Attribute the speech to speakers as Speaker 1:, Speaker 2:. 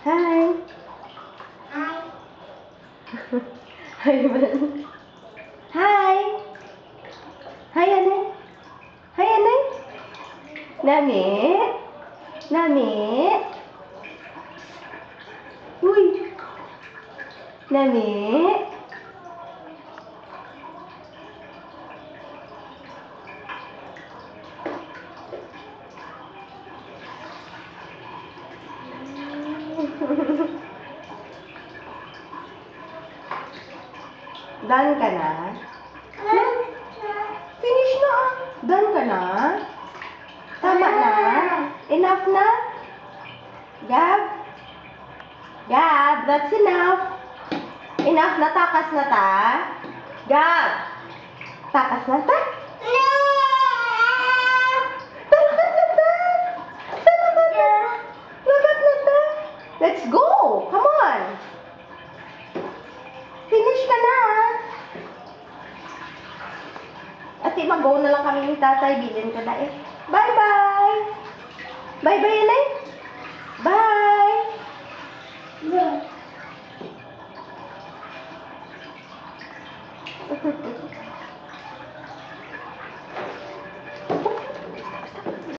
Speaker 1: Hi.
Speaker 2: Hi.
Speaker 1: Hi, man. Hi. Hi, Anay. Hi, Anay. Nami. Nami. Uy. Nami. Done ka na? Finish na ah. Done ka na? Tama na? Enough na? Gab? Gab, that's enough. Enough na, takas na ta? Gab! Takas na ta? Takas na ta? Lagat na ta? Let's go! Come on! Finish ka na ah. Ate, mag-go na lang kami ni tatay. Bilhin ka na eh. Bye-bye! Bye-bye, Anay! Bye!
Speaker 2: Yeah.